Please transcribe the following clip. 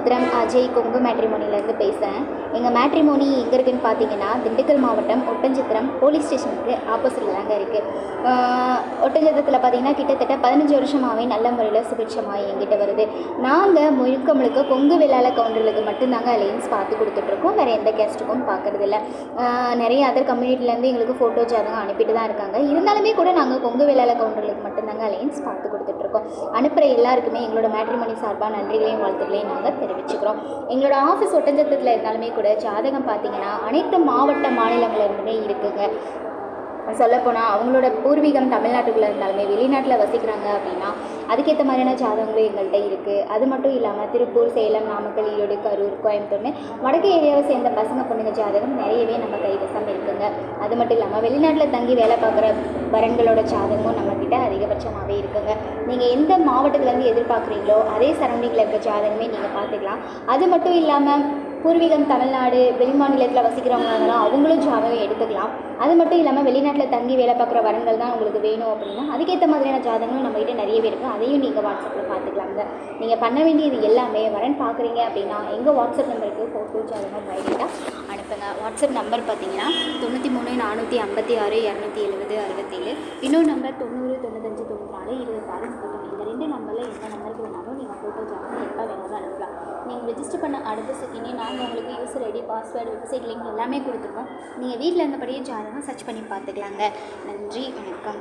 ஒட்டஞ்சத்திரம் அஜய் கொங்கு மேட்ரிமோனிலேருந்து பேசுகிறேன். எங்கள் மேட்ரிமோனி எங்கே இருக்குதுன்னு பார்த்தீங்கன்னா, திண்டுக்கல் மாவட்டம் ஒட்டஞ்சத்திரம் போலீஸ் ஸ்டேஷனுக்கு ஆப்போசிட்டில் தாங்க இருக்குது. ஒட்டஞ்சத்திரத்தில் பார்த்தீங்கன்னா கிட்டத்தட்ட 15 வருஷமாகவே நல்ல முறையில் சுபிட்சமாக எங்கிட்ட வருது. நாங்கள் முழுக்க கொங்கு வேளாள கவுண்டர்களுக்கு மட்டும்தாங்க அலையன்ஸ் பார்த்து கொடுத்துட்ருக்கோம். வேறு எந்த கேஸ்ட்டுக்கும் பார்க்குறதில்ல. நிறைய அதர் கம்யூனிட்டிலேருந்து எங்களுக்கு ஃபோட்டோ ஜாதகம் அனுப்பிட்டு தான் இருக்காங்க. இருந்தாலுமே கூட நாங்கள் கொங்கு வேளாள கவுண்டர்களுக்கு மட்டும்தாங்க அலையன்ஸ் பார்த்து கொடுத்துட்ருக்கோம். அனுப்புகிற எல்லாருக்குமே எங்களோட மேட்ரிமோனி சார்பாக நன்றிகளையும் வாழ்த்துக்களையும் நாங்கள் தெரிவிச்சுக்கிறோம். எங்களோட ஆஃபீஸ் ஒட்டஞ்சத்திரத்தில் இருந்தாலுமே கூட ஜாதகம் பார்த்தீங்கன்னா அனைத்து மாவட்ட மாநிலங்களிலிருந்துமே இருக்குங்க. சொல்லப்போனால் அவங்களோட பூர்வீகம் தமிழ்நாட்டுக்குள்ளே இருந்தாலுமே வெளிநாட்டில் வசிக்கிறாங்க அப்படின்னா அதுக்கேற்ற மாதிரியான ஜாதகங்களும் எங்கள்கிட்ட இருக்குது. அது மட்டும் இல்லாமல் திருப்பூர், சேலம், நாமக்கல், ஈரோடு, கரூர், கோயம்புத்தூர்னு வடக்கு ஏரியாவை சேர்ந்த பசங்க பொண்ணுங்க ஜாதகம் நிறையவே நம்ம கைவசம் இருக்குங்க. அது மட்டும் இல்லாமல் வெளிநாட்டில் தங்கி வேலை பார்க்குற வரன்களோட ஜாதகமும் நம்மக்கிட்ட அதிகபட்சமாகவே இருக்குங்க. நீங்கள் எந்த மாவட்டத்துலேருந்து எதிர்பார்க்குறீங்களோ அதே சரௌண்டிங்கில் இருக்க ஜாதகமே நீங்கள் பார்த்துக்கலாம். அது மட்டும் இல்லாமல் பூர்வீகம் தமிழ்நாடு, வெளிமாநிலத்தில் வசிக்கிறவங்க இருந்தாலும் அவங்களும் ஜாதகம் எடுத்துக்கலாம். அது மட்டும் இல்லாமல் வெளிநாட்டில் தங்கி வேலை பார்க்குற வரன்கள் தான் உங்களுக்கு வேணும் அப்படின்னா அதுக்கேற்ற மாதிரியான ஜாதகங்களும் நம்மகிட்ட நிறையவே இருக்குது. அதையும் நீங்கள் வாட்ஸ்அப்பில் பார்த்துக்கலாங்க. நீங்கள் பண்ண வேண்டியது எல்லாமே வரன் பார்க்குறீங்க அப்படின்னா எங்கள் வாட்ஸ்அப் நம்பருக்கு ஃபோட்டோ ஜாதகம் பயோடேட்டா அனுப்புங்க. வாட்ஸ்அப் நம்பர் பார்த்தீங்கன்னா 93 456 270 67. இன்னொரு நம்பர் 90 95 94 26 30. இந்த 2 நம்பரில் எந்த நம்பருக்கு வேணாலும் நீங்கள் ஃபோட்டோ ஜாதகம் எப்போ வேணாலும் அனுப்பலாம். நீங்கள் ரெஜிஸ்டர் பண்ண அடுத்த செகண்டே நாங்கள் உங்களுக்கு user ID, password, website link எல்லாமே கொடுத்துருக்கோம். நீங்கள் வீட்டில் இருந்தபடியே ஜாதகம் சர்ச் பண்ணி பார்த்துக்கலாங்க. நன்றி, வணக்கம்.